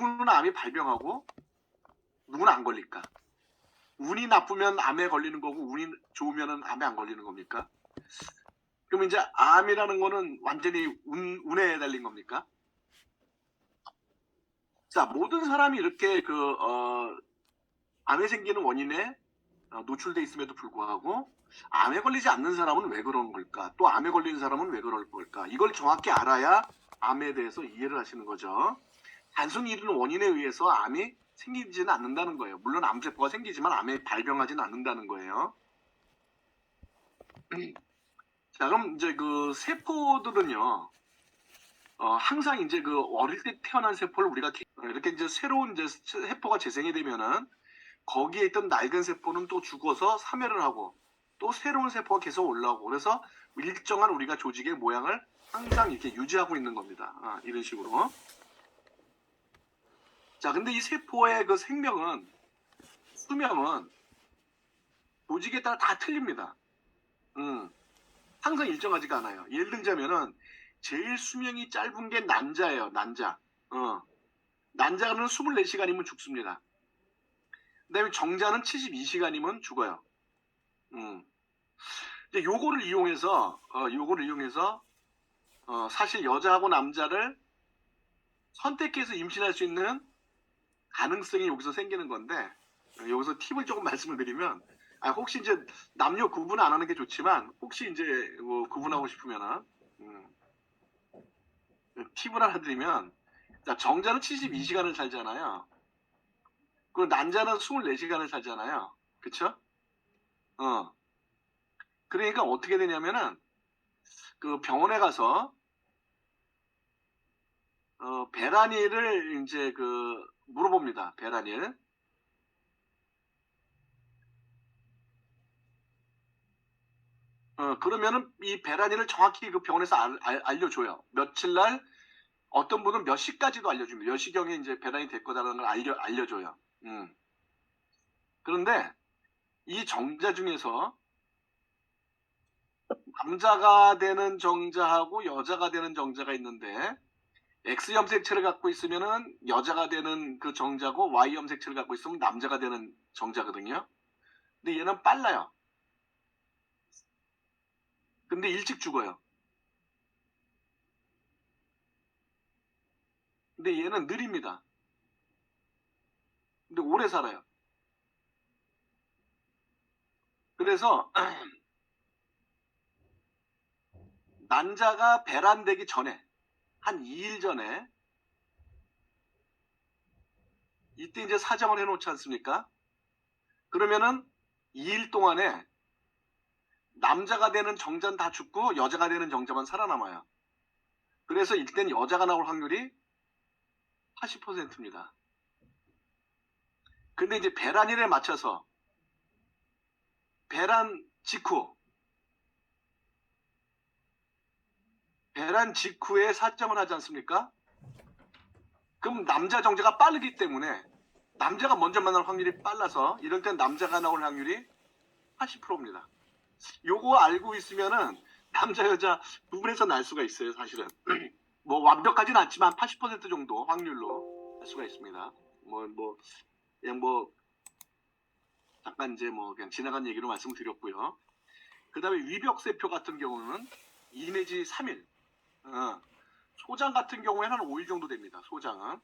누구는 암이 발병하고 누구는 안 걸릴까? 운이 나쁘면 암에 걸리는 거고 운이 좋으면 암에 안 걸리는 겁니까? 그럼 이제 암이라는 거는 완전히 운에 달린 겁니까? 자, 모든 사람이 이렇게 암에 생기는 원인에 노출돼 있음에도 불구하고 암에 걸리지 않는 사람은 왜 그러는 걸까? 또 암에 걸린 사람은 왜 그럴 걸까? 이걸 정확히 알아야 암에 대해서 이해를 하시는 거죠. 단순히 이런 원인에 의해서 암이 생기지는 않는다는 거예요. 물론 암세포가 생기지만 암에 발병하지는 않는다는 거예요. 자, 그럼 이제 그 세포들은요, 항상 이제 그 어릴 때 태어난 세포를 우리가 이렇게 이제 새로운 이제 세포가 재생이 되면은 거기에 있던 낡은 세포는 또 죽어서 사멸을 하고 또 새로운 세포가 계속 올라오고 그래서 일정한 우리가 조직의 모양을 항상 이렇게 유지하고 있는 겁니다. 이런 식으로. 자, 근데 이 세포의 그 생명은, 수명은 조직에 따라 다 틀립니다. 항상 일정하지가 않아요. 예를 들자면은 제일 수명이 짧은 게 난자예요. 난자. 난자는 24시간이면 죽습니다. 그 다음에 정자는 72시간이면 죽어요. 이제 요거를 이용해서 사실 여자하고 남자를 선택해서 임신할 수 있는 가능성이 여기서 생기는 건데, 여기서 팁을 조금 말씀을 드리면, 혹시 이제 남녀 구분 안 하는 게 좋지만 혹시 이제 뭐 구분하고 싶으면은 팁을 하나 드리면, 자, 정자는 72시간을 살잖아요. 그리고 난자는 24시간을 살잖아요. 그쵸? 그러니까 어떻게 되냐면은 그 병원에 가서 배란일을 이제 물어봅니다. 배란일. 그러면은 이 배란일을 정확히 그 병원에서 알려줘요. 며칠 날 어떤 분은 몇 시까지도 알려줍니다. 몇 시경에 이제 배란이 될 거다라는 걸 알려줘요. 그런데 이 정자 중에서 남자가 되는 정자하고 여자가 되는 정자가 있는데 X 염색체를 갖고 있으면은 여자가 되는 그 정자고 Y 염색체를 갖고 있으면 남자가 되는 정자거든요. 근데 얘는 빨라요. 근데 일찍 죽어요. 근데 얘는 느립니다. 근데 오래 살아요. 그래서 난자가 배란되기 전에 한 2일 전에 이때 이제 사정을 해놓지 않습니까? 그러면은 2일 동안에 남자가 되는 정자는 다 죽고 여자가 되는 정자만 살아남아요. 그래서 이때는 여자가 나올 확률이 80%입니다. 근데 이제 배란일에 맞춰서 배란 직후에 사정을 하지 않습니까? 그럼 남자 정자가 빠르기 때문에 남자가 먼저 만날 확률이 빨라서 이럴 땐 남자가 나올 확률이 80%입니다. 요거 알고 있으면은 남자 여자 두 분에서 날 수가 있어요. 사실은 뭐 완벽하진 않지만 80% 정도 확률로 할 수가 있습니다. 그냥 잠깐 이제 그냥 지나간 얘기로 말씀드렸고요. 그 다음에 위벽세포 같은 경우는 2 내지 3일. 소장 같은 경우에는 한 5일 정도 됩니다. 소장은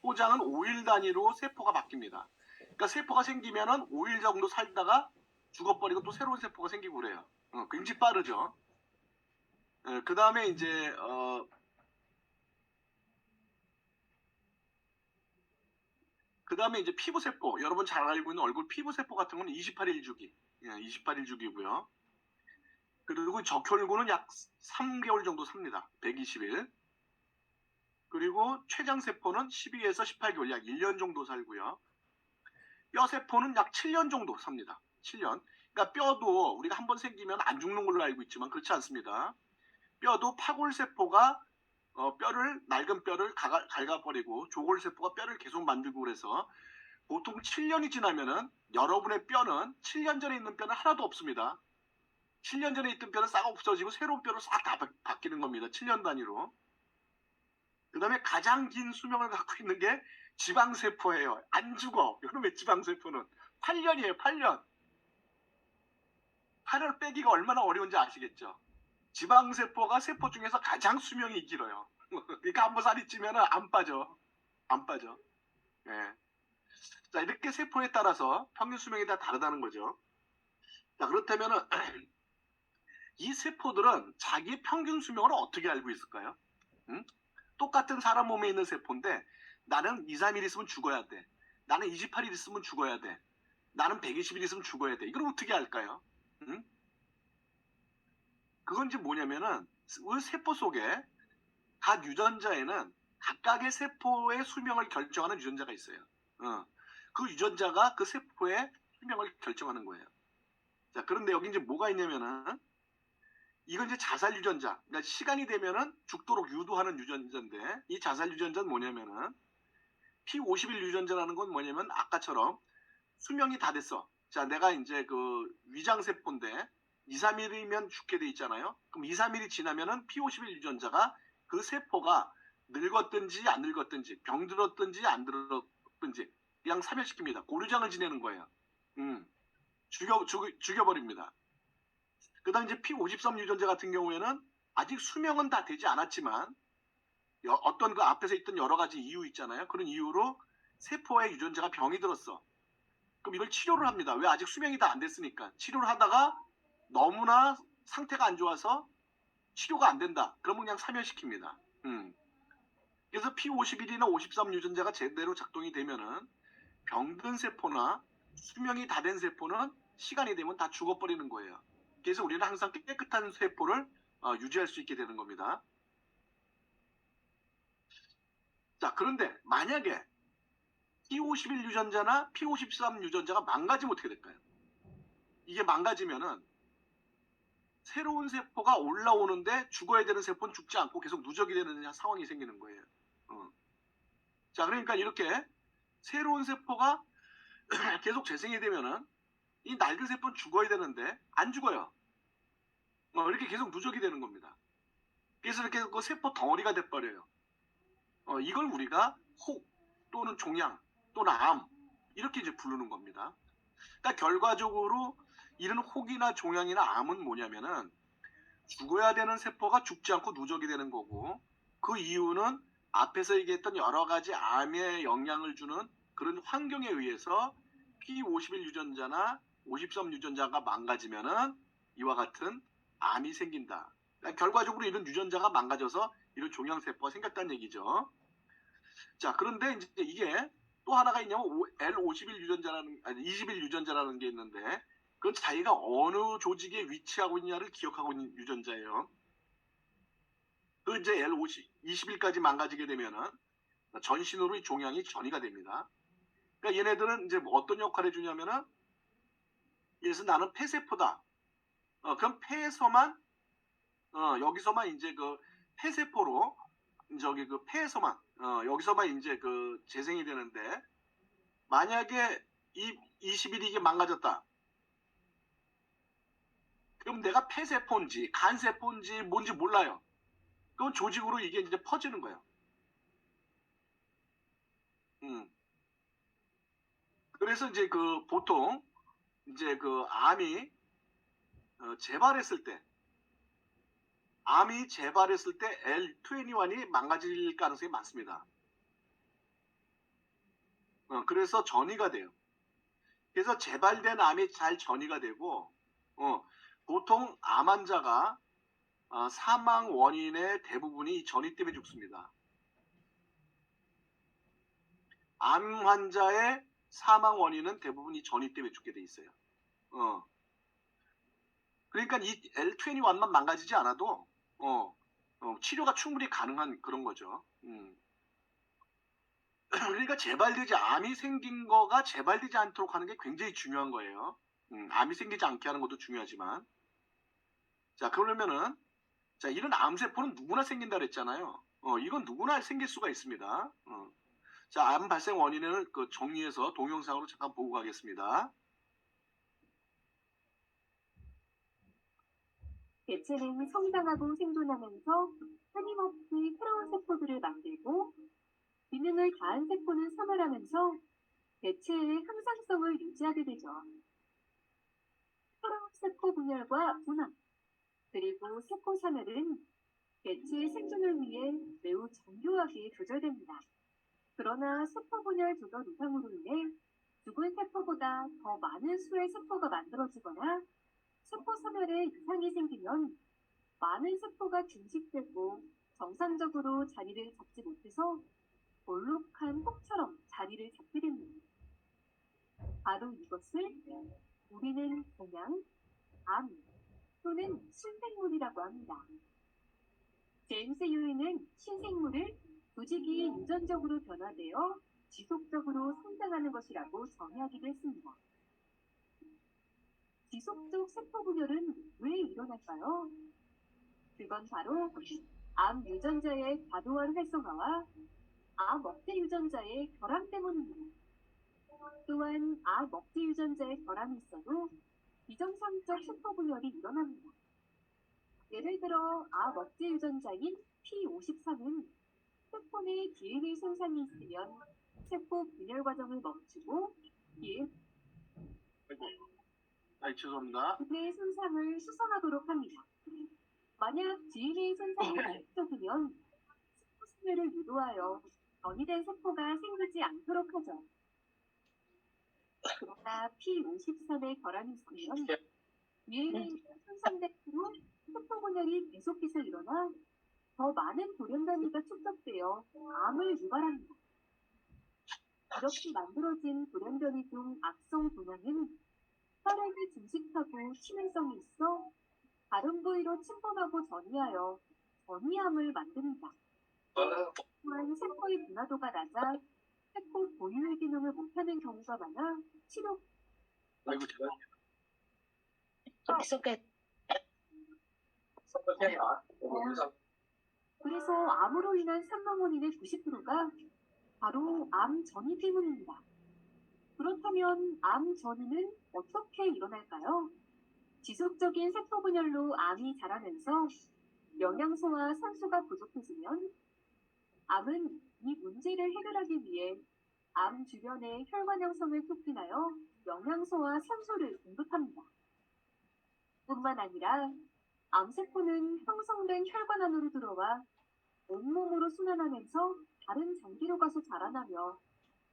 5일 단위로 세포가 바뀝니다. 그러니까 세포가 생기면은 5일 정도 살다가 죽어버리고 또 새로운 세포가 생기고 그래요. 굉장히 빠르죠. 그 다음에 이제 피부세포, 여러분 잘 알고 있는 얼굴 피부세포 같은 거는 28일 주기, 28일 주기고요. 그리고 적혈구는 약 3개월 정도 삽니다. 120일. 그리고 췌장세포는 12에서 18개월, 약 1년 정도 살고요. 뼈세포는 약 7년 정도 삽니다. 7년. 그러니까 뼈도 우리가 한번 생기면 안 죽는 걸로 알고 있지만 그렇지 않습니다. 뼈도 파골세포가 낡은 뼈를 갉아버리고 조골세포가 뼈를 계속 만들고 그래서 보통 7년이 지나면은 여러분의 뼈는 7년 전에 있는 뼈는 하나도 없습니다. 7년 전에 있던 뼈는 싹 없어지고 새로운 뼈로 싹 다 바뀌는 겁니다. 7년 단위로. 그 다음에 가장 긴 수명을 갖고 있는 게 지방세포예요. 안 죽어. 여러분의 지방세포는 8년이에요. 8년. 8을 빼기가 얼마나 어려운지 아시겠죠? 지방세포가 세포 중에서 가장 수명이 길어요. 그러니까 한번 살이 찌면 안 빠져. 안 빠져. 예. 자, 이렇게 세포에 따라서 평균 수명이 다 다르다는 거죠. 자, 그렇다면 이 세포들은 자기 평균 수명을 어떻게 알고 있을까요? 응? 똑같은 사람 몸에 있는 세포인데 나는 2, 3일 있으면 죽어야 돼. 나는 28일 있으면 죽어야 돼. 나는 120일 있으면 죽어야 돼. 이걸 어떻게 알까요? 응? 그건 이제 뭐냐면은 우리 세포 속에 각 유전자에는 각각의 세포의 수명을 결정하는 유전자가 있어요. 그 유전자가 그 세포의 수명을 결정하는 거예요. 자, 그런데 여기 이제 뭐가 있냐면은 이건 이제 자살 유전자. 그러니까 시간이 되면은 죽도록 유도하는 유전자인데 이 자살 유전자는 뭐냐면은 P51 유전자라는 건 뭐냐면 아까처럼 수명이 다 됐어. 자, 내가 이제 그 위장세포인데 2, 3일이면 죽게 돼 있잖아요. 그럼 2, 3일이 지나면은 P51 유전자가 그 세포가 늙었든지 안 늙었든지 병들었든지 안 들었든지 그냥 사멸시킵니다. 고류장을 지내는 거예요. 죽여버립니다. 그 다음 이제 P53 유전자 같은 경우에는 아직 수명은 다 되지 않았지만 어떤 그 앞에서 있던 여러 가지 이유 있잖아요. 그런 이유로 세포의 유전자가 병이 들었어. 그럼 이걸 치료를 합니다. 왜? 아직 수명이 다 안 됐으니까. 치료를 하다가 너무나 상태가 안 좋아서 치료가 안 된다. 그러면 그냥 사멸시킵니다. 그래서 P51이나 53 유전자가 제대로 작동이 되면은 병든 세포나 수명이 다 된 세포는 시간이 되면 다 죽어버리는 거예요. 그래서 우리는 항상 깨끗한 세포를 유지할 수 있게 되는 겁니다. 자, 그런데 만약에 P51 유전자나 P53 유전자가 망가지면 어떻게 될까요? 이게 망가지면은 새로운 세포가 올라오는데 죽어야 되는 세포는 죽지 않고 계속 누적이 되는 상황이 생기는 거예요. 자, 그러니까 이렇게 새로운 세포가 계속 재생이 되면은 이 낡은 세포는 죽어야 되는데 안 죽어요. 이렇게 계속 누적이 되는 겁니다. 그래서 이렇게 그 세포 덩어리가 돼버려요. 이걸 우리가 혹 또는 종양 또는 암 이렇게 이제 부르는 겁니다. 그러니까 결과적으로 이런 혹이나 종양이나 암은 뭐냐면은 죽어야 되는 세포가 죽지 않고 누적이 되는 거고 그 이유는 앞에서 얘기했던 여러 가지 암에 영향을 주는 그런 환경에 의해서 P51 유전자나 53 유전자가 망가지면은 이와 같은 암이 생긴다. 그러니까 결과적으로 이런 유전자가 망가져서 이런 종양세포가 생겼다는 얘기죠. 자, 그런데 이제 이게 또 하나가 있냐면 L51 유전자라는 아니 21 유전자라는 게 있는데 그건 자기가 어느 조직에 위치하고 있냐를 기억하고 있는 유전자예요. 그 이제 L50, 20일까지 망가지게 되면은 전신으로 이 종양이 전이가 됩니다. 그러니까 얘네들은 이제 뭐 어떤 역할을 해주냐면은 예를 나는 폐세포다. 그럼 폐에서만 여기서만 이제 그 폐세포로 저기 그 폐에서만 여기서만 이제 그 재생이 되는데 만약에 이 20일이 이게 망가졌다. 그럼 내가 폐세포인지 간세포인지 뭔지 몰라요. 그건 조직으로 이게 이제 퍼지는 거예요. 그래서 이제 그 보통 이제 그 암이 재발했을 때 L21이 망가질 가능성이 많습니다. 그래서 전이가 돼요. 그래서 재발된 암이 잘 전이가 되고 보통 암 환자가 사망 원인의 대부분이 전이 때문에 죽습니다. 암 환자의 사망 원인은 대부분 이 전이 때문에 죽게 돼 있어요. 그러니까 이 L21만 망가지지 않아도 치료가 충분히 가능한 그런 거죠. 그러니까 재발되지 암이 생긴 거가 재발되지 않도록 하는 게 굉장히 중요한 거예요. 암이 생기지 않게 하는 것도 중요하지만 자 그러면은 자 이런 암세포는 누구나 생긴다 그랬잖아요. 이건 누구나 생길 수가 있습니다. 자, 암 발생 원인을 그 정리해서 동영상으로 잠깐 보고 가겠습니다. 개체는 성장하고 생존하면서 끊임없이 새로운 세포들을 만들고 기능을 다한 세포는 사멸하면서 개체의 항상성을 유지하게 되죠. 새로운 세포 분열과 분화, 그리고 세포 사멸은 개체의 생존을 위해 매우 정교하게 조절됩니다. 그러나 세포 분열 조절 이상으로 인해 죽은 세포보다 더 많은 수의 세포가 만들어지거나 세포 사멸에 이상이 생기면 많은 세포가 증식되고 정상적으로 자리를 잡지 못해서 볼록한 혹처럼 자리를 잡게 됩니다. 바로 이것을 우리는 그냥 암 또는 신생물이라고 합니다. 제임스 유이는 신생물을 조직이 유전적으로 변화되어 지속적으로 성장하는 것이라고 정의하기도 했습니다. 지속적 세포 분열은 왜 일어날까요? 그건 바로 암 유전자의 과도한 활성화와 암 억제 유전자의 결함 때문입니다. 또한 암 억제 유전자의 결함이 있어도 비정상적 세포 분열이 일어납니다. 예를 들어 암 억제 유전자인 P53은 세포 내 DNA 손상이 있으면 세포 분열 과정을 멈추고 죄송합니다. DNA 손상을 수선하도록 합니다. 만약 DNA 손상이 계속되면 세포 수멸을 유도하여 변이된 세포가 생기지 않도록 하죠. 그러나 P53의 결함이 있으면 DNA가 손상된 후 세포 분열이 계속해서 일어나 더 많은 돌연 변이가 축적되어 암을 유발합니다. 이렇게 만들어진 돌연 변이 중 악성 종양은 혈액을 증식하고 치명성이 있어 다른 부위로 침범하고 전이하여 전이암을 만듭니다. 또한 세포의 분화도가 낮아 세포 고유의 기능을 못하는 경우가 많아 치료. 아이고, 그래서 암으로 인한 사망 원인의 90%가 바로 암 전이 때문입니다. 그렇다면 암 전이는 어떻게 일어날까요? 지속적인 세포 분열로 암이 자라면서 영양소와 산소가 부족해지면 암은 이 문제를 해결하기 위해 암 주변의 혈관 형성을 촉진하여 영양소와 산소를 공급합니다. 뿐만 아니라 암세포는 형성된 혈관 안으로 들어와 온몸으로 순환하면서 다른 장기로 가서 자라나며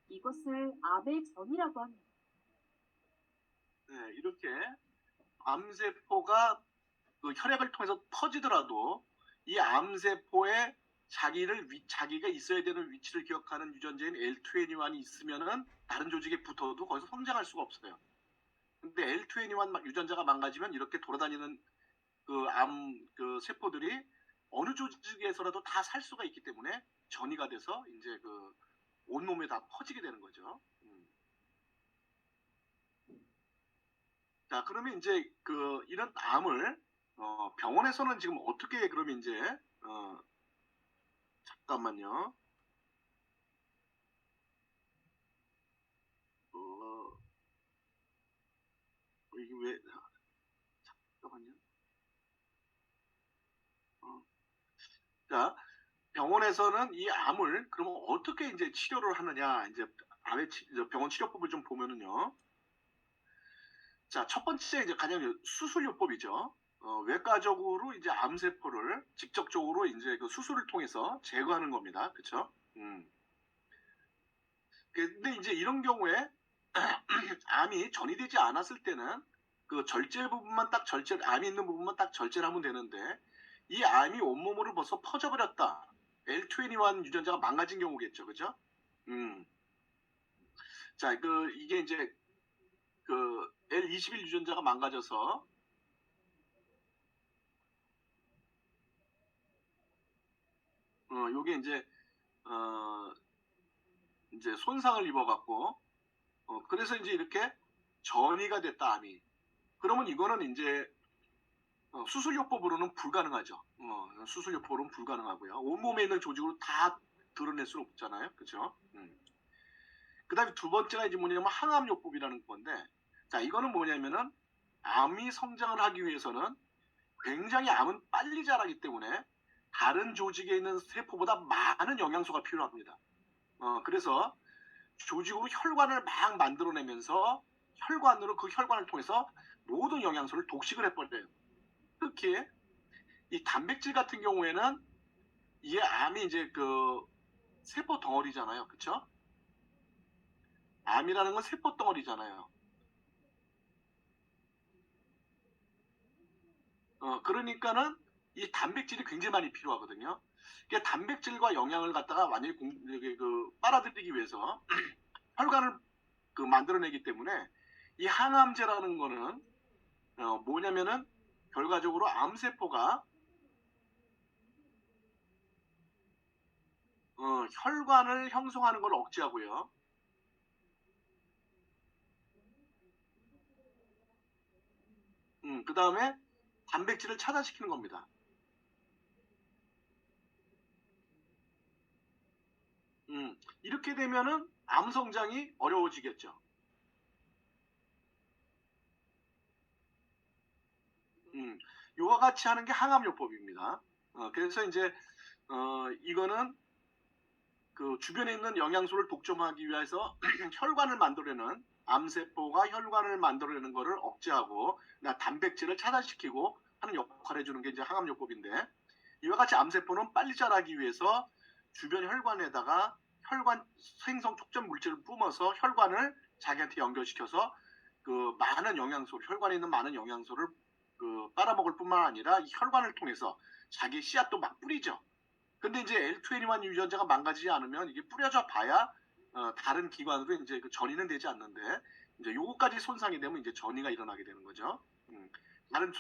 이것을 암의 전이라고 합니다. 네, 이렇게 암세포가 그 혈액을 통해서 퍼지더라도 이 암세포에 자기가 있어야 되는 위치를 기억하는 유전자인 L2N1이 있으면은 다른 조직에 붙어도 거기서 성장할 수가 없어요. 근데 L2N1 유전자가 망가지면 이렇게 돌아다니는 그 세포들이 어느 조직에서라도 다 살 수가 있기 때문에 전이가 돼서 이제 그 온몸에 다 퍼지게 되는 거죠. 자, 그러면 이제 이런 암을 병원에서는 지금 어떻게 그러면 이제 잠깐만요. 이게 왜 잠깐만요. 자, 병원에서는 이 암을 그러면 어떻게 이제 치료를 하느냐, 이제 병원 치료법을 좀 보면은요. 자, 첫 번째 이제 가장 수술요법이죠. 외과적으로 이제 암세포를 직접적으로 이제 그 수술을 통해서 제거하는 겁니다. 그렇죠? 근데 이제 이런 경우에 암이 전이되지 않았을 때는 그 절제 부분만 딱 암이 있는 부분만 딱 절제를 하면 되는데 이 암이 온몸으로 벌써 퍼져버렸다. L2N1 유전자가 망가진 경우겠죠, 그죠? 자, 이게 이제 L21 유전자가 망가져서 요게 이제 손상을 입어갖고 그래서 이제 이렇게 전이가 됐다 암이. 그러면 이거는 이제 수술요법으로는 불가능하죠. 수술요법으로는 불가능하고요. 온몸에 있는 조직으로 다 드러낼 수는 없잖아요. 그렇죠? 그 다음에 두 번째가 이제 뭐냐면 항암요법이라는 건데, 자, 이거는 뭐냐면은 암이 성장을 하기 위해서는 굉장히 암은 빨리 자라기 때문에 다른 조직에 있는 세포보다 많은 영양소가 필요합니다. 그래서 조직으로 혈관을 막 만들어내면서 혈관으로 그 혈관을 통해서 모든 영양소를 독식을 해버려요. 특히 이 단백질 같은 경우에는 이게 암이 이제 그 세포 덩어리잖아요, 그렇죠? 암이라는 건 세포 덩어리잖아요. 그러니까는 이 단백질이 굉장히 많이 필요하거든요. 그러니까 단백질과 영양을 갖다가 완전히 빨아들이기 위해서 혈관을 만들어내기 때문에 이 항암제라는 거는 뭐냐면은 결과적으로 암세포가 혈관을 형성하는 걸 억제하고요. 그 다음에 단백질을 차단시키는 겁니다. 이렇게 되면은 암 성장이 어려워지겠죠. 이와 같이 하는 게 항암요법입니다. 그래서 이제 이거는 그 주변에 있는 영양소를 독점하기 위해서 혈관을 만들어내는 암세포가 혈관을 만들어내는 것을 억제하고 단백질을 차단시키고 하는 역할을 해주는 게 이제 항암요법인데, 이와 같이 암세포는 빨리 자라기 위해서 주변 혈관에다가 혈관 생성 촉진 물질을 뿜어서 혈관을 자기한테 연결시켜서 그 많은 영양소를, 혈관에 있는 많은 영양소를 빨아먹을 뿐만 아니라 이 혈관을 통해서 자기 씨앗도 막 뿌리죠. 근데 이제 L2N1 유전자가 망가지지 않으면 이게 뿌려져 봐야 다른 기관으로 이제 전이는 되지 않는데, 이제 요거까지 손상이 되면 이제 전이가 일어나게 되는 거죠. 다른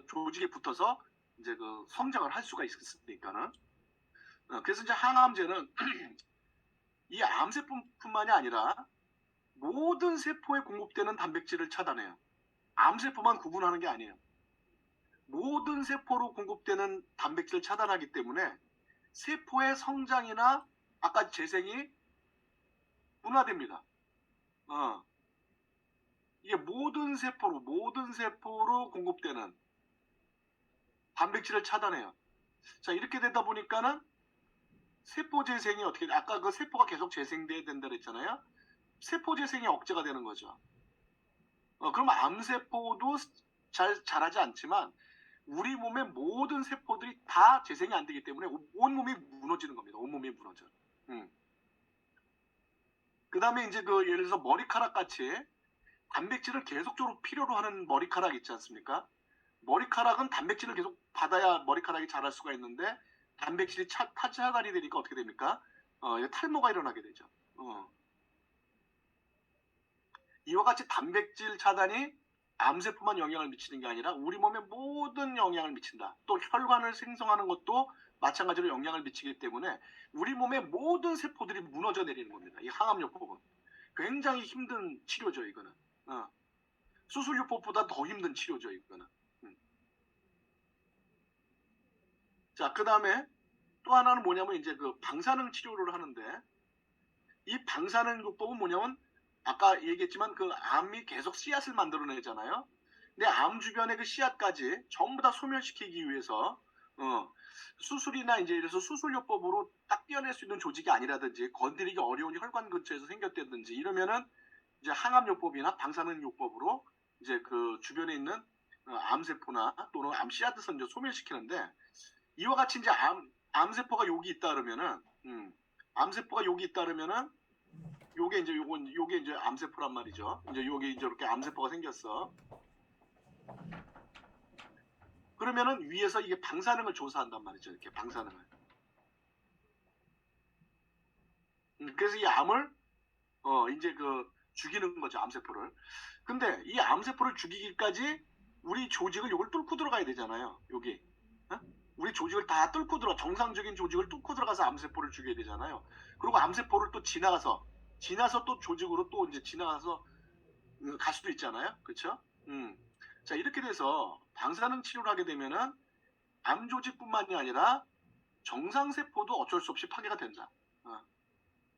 조직에 붙어서 이제 성장을 할 수가 있으니까는. 그래서 이제 항암제는 이 암세포뿐만이 아니라 모든 세포에 공급되는 단백질을 차단해요. 암세포만 구분하는 게 아니에요. 모든 세포로 공급되는 단백질을 차단하기 때문에 세포의 성장이나 아까 재생이 둔화됩니다. 이게 모든 세포로 공급되는 단백질을 차단해요. 자, 이렇게 되다 보니까는 세포 재생이 어떻게, 아까 그 세포가 계속 재생돼야 된다 그랬잖아요. 세포 재생이 억제가 되는 거죠. 그럼 암세포도 잘 자라지 않지만 우리 몸의 모든 세포들이 다 재생이 안 되기 때문에 온몸이 무너지는 겁니다. 온몸이 무너져. 그 다음에 이제 예를 들어서 머리카락 같이 단백질을 계속적으로 필요로 하는 머리카락 있지 않습니까? 머리카락은 단백질을 계속 받아야 머리카락이 자랄 수가 있는데, 단백질이 차단이 되니까 어떻게 됩니까? 탈모가 일어나게 되죠. 이와 같이 단백질 차단이 암세포만 영향을 미치는 게 아니라 우리 몸에 모든 영향을 미친다. 또 혈관을 생성하는 것도 마찬가지로 영향을 미치기 때문에 우리 몸의 모든 세포들이 무너져 내리는 겁니다. 이 항암요법은 굉장히 힘든 치료죠. 이거는 수술요법보다 더 힘든 치료죠. 이거는. 자, 그 다음에 또 하나는 뭐냐면 이제 방사능 치료를 하는데, 이 방사능요법은 뭐냐면 아까 얘기했지만 암이 계속 씨앗을 만들어내잖아요. 근데 암 주변의 그 씨앗까지 전부 다 소멸시키기 위해서 수술이나 이제 이래서 수술요법으로 딱 떼어낼 수 있는 조직이 아니라든지 건드리기 어려운 혈관 근처에서 생겼다든지 이러면은 이제 항암요법이나 방사능요법으로 이제 그 주변에 있는 암세포나 또는 암 씨앗을 이제 소멸시키는데, 이와 같이 이제 암세포가 여기 있다 그러면은 암세포가 여기 있다 그러면은 요게 이제 암세포란 말이죠. 이제 요게 이제 이렇게 암세포가 생겼어. 그러면은 위에서 이게 방사능을 조사한단 말이죠. 이렇게 방사능을. 그래서 이 암을 이제 죽이는 거죠. 암세포를. 근데 이 암세포를 죽이기까지 우리 조직을 요걸 뚫고 들어가야 되잖아요. 여기. 우리 조직을 다 뚫고 정상적인 조직을 뚫고 들어가서 암세포를 죽여야 되잖아요. 그리고 암세포를 또 지나서 또 조직으로 또 이제 지나가서 갈 수도 있잖아요. 그렇죠? 자, 이렇게 돼서 방사능 치료를 하게 되면은 암 조직뿐만이 아니라 정상세포도 어쩔 수 없이 파괴가 된다.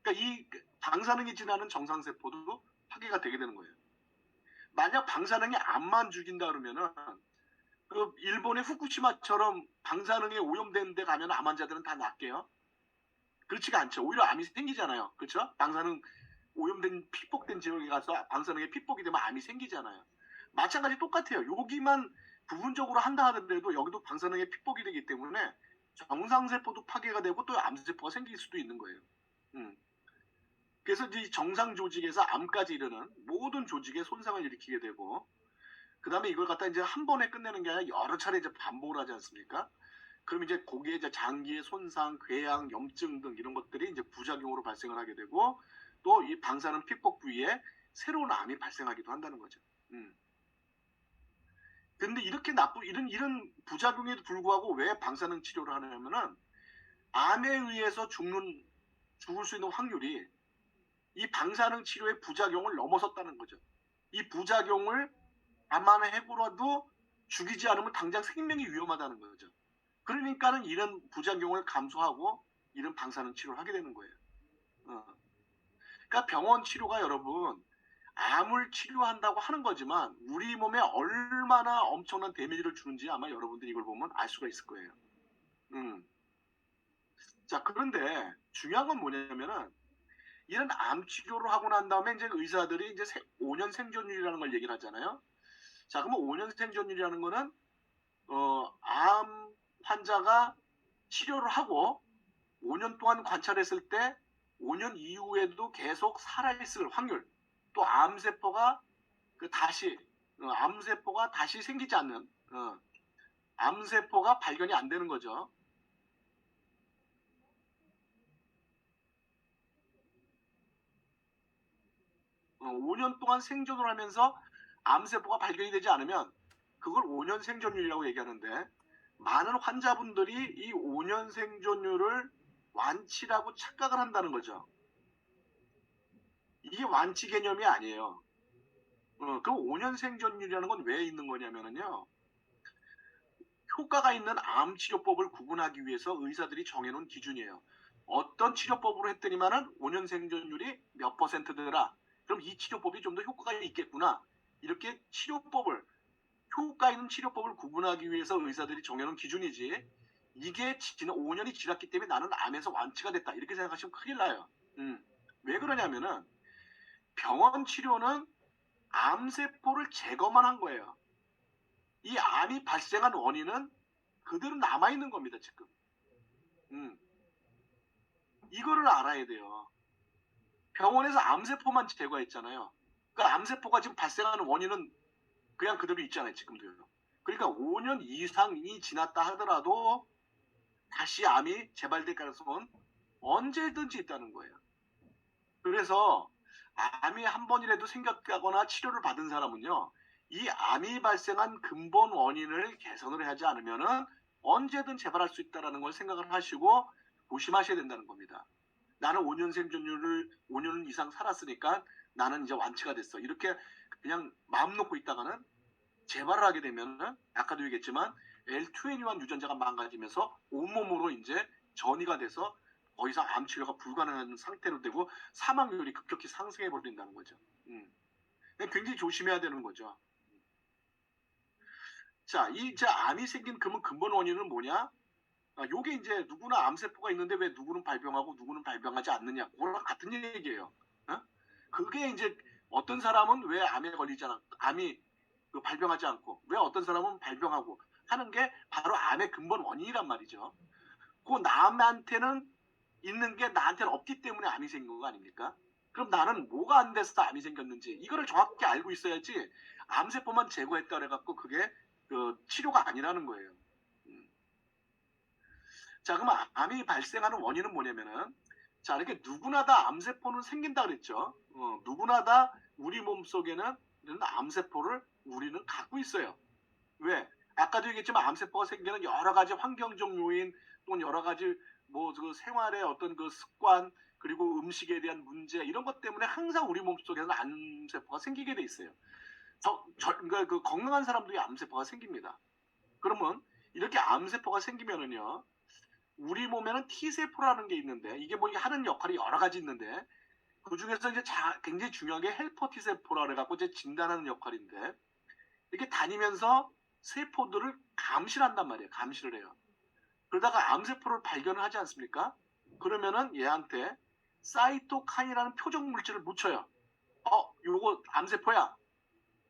그러니까 이 방사능이 지나는 정상세포도 파괴가 되게 되는 거예요. 만약 방사능이 암만 죽인다 그러면은 그 일본의 후쿠시마처럼 방사능에 오염된 데 가면 암 환자들은 다 낫게요? 그렇지가 않죠. 오히려 암이 생기잖아요. 그렇죠? 방사능 오염된 피폭된 지역에 가서 방사능에 피폭이 되면 암이 생기잖아요. 마찬가지 똑같아요. 여기만 부분적으로 한다 하더라도 여기도 방사능에 피폭이 되기 때문에 정상세포도 파괴가 되고 또 암세포가 생길 수도 있는 거예요. 그래서 이 정상 조직에서 암까지 이르는 모든 조직에 손상을 일으키게 되고, 그 다음에 이걸 갖다 이제 한 번에 끝내는 게 아니라 여러 차례 이제 반복을 하지 않습니까? 그럼 이제 거기에 이제 장기의 손상, 궤양, 염증 등 이런 것들이 이제 부작용으로 발생을 하게 되고, 또 이 방사능 피폭 부위에 새로운 암이 발생하기도 한다는 거죠. 근데 이렇게 이런 부작용에도 불구하고 왜 방사능 치료를 하냐면은 암에 의해서 죽을 수 있는 확률이 이 방사능 치료의 부작용을 넘어섰다는 거죠. 이 부작용을 감안해보라도 죽이지 않으면 당장 생명이 위험하다는 거죠. 그러니까는 이런 부작용을 감수하고 이런 방사능 치료를 하게 되는 거예요. 그러니까 병원 치료가 여러분 암을 치료한다고 하는 거지만 우리 몸에 얼마나 엄청난 데미지를 주는지 아마 여러분들이 이걸 보면 알 수가 있을 거예요. 자, 그런데 중요한 건 뭐냐면은 이런 암 치료를 하고 난 다음에 이제 의사들이 이제 5년 생존율이라는 걸 얘기를 하잖아요. 자, 그러면 5년 생존율이라는 거는 암 환자가 치료를 하고 5년 동안 관찰했을 때 5년 이후에도 계속 살아있을 확률, 또 암세포가 다시 생기지 않는 암세포가 발견이 안 되는 거죠. 5년 동안 생존을 하면서 암세포가 발견이 되지 않으면 그걸 5년 생존율이라고 얘기하는데, 많은 환자분들이 이 5년 생존율을 완치라고 착각을 한다는 거죠. 이게 완치 개념이 아니에요. 그 5년 생존율이라는 건 왜 있는 거냐면요. 효과가 있는 암 치료법을 구분하기 위해서 의사들이 정해놓은 기준이에요. 어떤 치료법으로 했더니만은 5년 생존율이 몇 %더라. 그럼 이 치료법이 좀 더 효과가 있겠구나. 이렇게 효과 있는 치료법을 구분하기 위해서 의사들이 정해놓은 기준이지, 이게 5년이 지났기 때문에 나는 암에서 완치가 됐다 이렇게 생각하시면 큰일 나요. 왜 그러냐면은 병원 치료는 암세포를 제거만 한 거예요. 이 암이 발생한 원인은 그대로 남아있는 겁니다, 지금. 이거를 알아야 돼요. 병원에서 암세포만 제거했잖아요. 그러니까 암세포가 지금 발생하는 원인은 그냥 그대로 있잖아요, 지금도요. 그러니까 5년 이상이 지났다 하더라도 다시 암이 재발될 가능성은 언제든지 있다는 거예요. 그래서 암이 한 번이라도 생겼거나 치료를 받은 사람은요, 이 암이 발생한 근본 원인을 개선을 하지 않으면은 언제든 재발할 수 있다는 걸 생각을 하시고 조심하셔야 된다는 겁니다. 나는 5년 이상 살았으니까 나는 이제 완치가 됐어. 이렇게 그냥 마음 놓고 있다가는 재발을 하게 되면은 아까도 얘기했지만 L21 유전자가 망가지면서 온몸으로 이제 전이가 돼서 더 이상 암 치료가 불가능한 상태로 되고 사망률이 급격히 상승해 버린다는 거죠. 굉장히 조심해야 되는 거죠. 자, 이제 암이 생긴 근본 원인은 뭐냐? 요게 이제 누구나 암세포가 있는데 왜 누구는 발병하고 누구는 발병하지 않느냐, 그거랑 같은 얘기예요. 그게 이제 어떤 사람은 왜 암이 발병하지 않고 왜 어떤 사람은 발병하고 하는 게 바로 암의 근본 원인이란 말이죠. 그 남한테는 있는 게 나한테는 없기 때문에 암이 생긴 거 아닙니까? 그럼 나는 뭐가 안 돼서 암이 생겼는지 이거를 정확히 알고 있어야지 암세포만 제거했다 그래갖고 그게 치료가 아니라는 거예요. 자, 그럼 암이 발생하는 원인은 뭐냐면은, 자, 이렇게 누구나 다 암세포는 생긴다 그랬죠. 누구나 다 우리 몸속에는 이런 암세포를 우리는 갖고 있어요. 왜? 아까도 얘기했지만 암세포가 생기는 여러 가지 환경적 요인 또는 여러 가지 그 생활의 어떤 그 습관 그리고 음식에 대한 문제 이런 것 때문에 항상 우리 몸속에는 암세포가 생기게 돼 있어요. 그러니까 그 건강한 사람들이 암세포가 생깁니다. 그러면 이렇게 암세포가 생기면은요, 우리 몸에는 T세포라는 게 있는데 이게 뭐 하는 역할이 여러 가지 있는데 그 중에서 이제 굉장히 중요한 게 헬퍼 T세포라 그래갖고 이제 진단하는 역할인데, 이렇게 다니면서 세포들을 감시한단 말이에요. 감시를 해요. 그러다가 암세포를 발견을 하지 않습니까? 그러면은 얘한테 사이토카인이라는 표적 물질을 묻혀요. 요거 암세포야.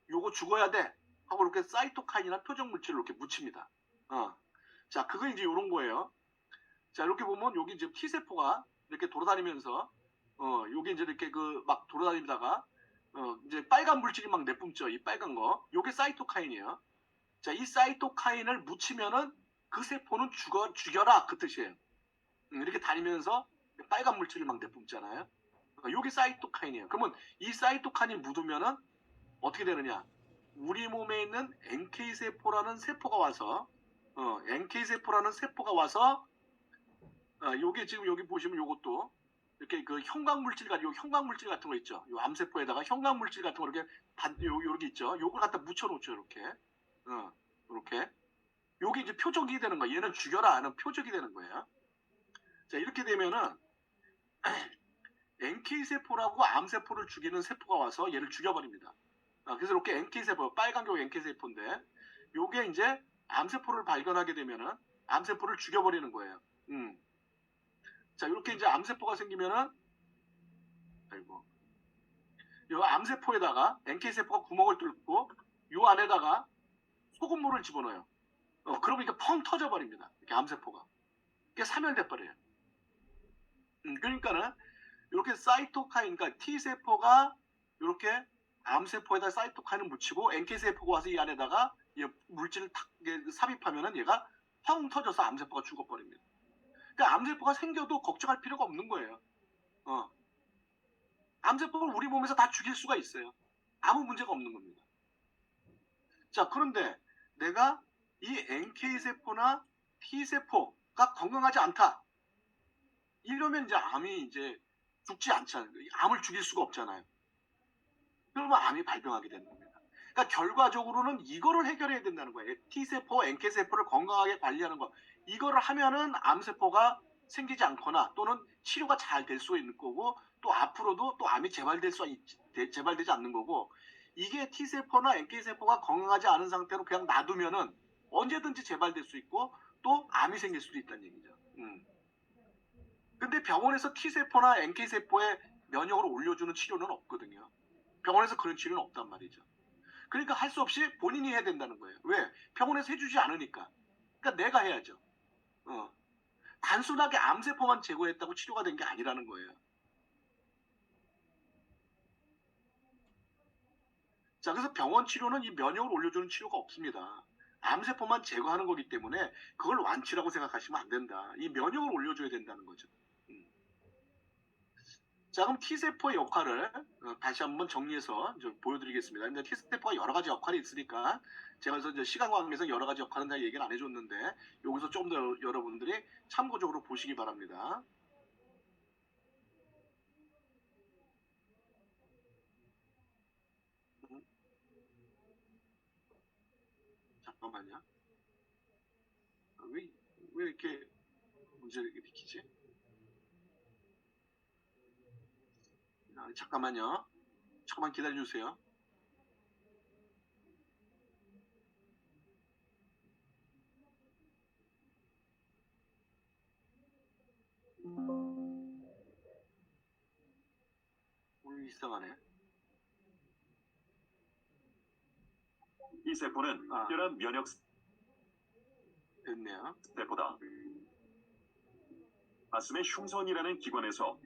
요거 죽어야 돼. 하고 이렇게 사이토카인이라는 표적 물질을 이렇게 묻힙니다. 자, 그거 이제 요런 거예요. 자, 이렇게 보면 여기 이제 T세포가 이렇게 돌아다니면서 여기 이제 이렇게 그 막 돌아다니다가 이제 빨간 물질이 막 내뿜죠. 이 빨간 거. 요게 사이토카인이에요. 자, 이 사이토카인을 묻히면은 그 세포는 죽여라 그 뜻이에요. 이렇게 다니면서 빨간 물질을 막 내뿜잖아요. 요게 사이토카인이에요. 그러면 이 사이토카인이 묻으면은 어떻게 되느냐? 우리 몸에 있는 NK세포라는 세포가 와서 NK세포라는 세포가 와서 요게 지금 여기 보시면 요것도 이렇게 그 형광물질 같은 거 있죠. 요 암세포에다가 형광물질 같은 거 이렇게 요렇게 있죠. 요걸 갖다 묻혀놓죠. 이렇게. 이렇게. 요게 이제 표적이 되는 거예요. 얘는 죽여라 하는 표적이 되는 거예요. 자, 이렇게 되면은 NK세포라고 암세포를 죽이는 세포가 와서 얘를 죽여버립니다. 그래서 이렇게 NK세포, 빨간 게 NK세포인데 요게 이제 암세포를 발견하게 되면은 암세포를 죽여버리는 거예요. 자, 이렇게 이제 암세포가 생기면은 요 암세포에다가 NK세포가 구멍을 뚫고 요 안에다가 소금물을 집어넣어요. 그러면 이게 펑 터져버립니다. 이렇게 암세포가. 이게 사멸돼 버려요. 그러니까는 이렇게 사이토카인, 그러니까 T세포가 이렇게 암세포에다 사이토카인을 묻히고 NK세포가 와서 이 안에다가 이 물질을 탁 삽입하면은 얘가 펑 터져서 암세포가 죽어버립니다. 그러니까 암세포가 생겨도 걱정할 필요가 없는 거예요. 암세포를 우리 몸에서 다 죽일 수가 있어요. 아무 문제가 없는 겁니다. 자, 그런데 내가 이 NK세포나 T세포가 건강하지 않다. 이러면 이제 암이 이제 죽지 않잖아요. 암을 죽일 수가 없잖아요. 그러면 암이 발병하게 되는 겁니다. 그러니까 결과적으로는 이거를 해결해야 된다는 거예요. T세포, NK세포를 건강하게 관리하는 거. 이거를 하면은 암세포가 생기지 않거나 또는 치료가 잘 될 수 있는 거고 또 앞으로도 또 암이 재발되지 않는 거고 이게 T세포나 NK세포가 건강하지 않은 상태로 그냥 놔두면은 언제든지 재발될 수 있고 또 암이 생길 수도 있다는 얘기죠. 근데 병원에서 T세포나 NK세포의 면역을 올려주는 치료는 없거든요. 병원에서 그런 치료는 없단 말이죠. 그러니까 할 수 없이 본인이 해야 된다는 거예요. 왜? 병원에서 해주지 않으니까. 그러니까 내가 해야죠. 단순하게 암세포만 제거했다고 치료가 된 게 아니라는 거예요. 자, 그래서 병원 치료는 이 면역을 올려주는 치료가 없습니다. 암세포만 제거하는 거기 때문에 그걸 완치라고 생각하시면 안 된다. 이 면역을 올려줘야 된다는 거죠. 자, 그럼 T세포의 역할을 다시 한번 정리해서 보여드리겠습니다. 근데 T세포가 여러 가지 역할이 있으니까 제가 그래서 이제 시간 관계에서 여러 가지 역할은 다 얘기를 안 해줬는데 여기서 좀 더 여러분들이 참고적으로 보시기 바랍니다. 잠깐만요. 왜 이렇게 문제를 일으키지? 잠깐만요. 잠깐만 기다려주세요. 오늘 이상하네. 이 세포는 특별한 면역 됐네요. 세포다. 가슴의 흉선이라는 기관에서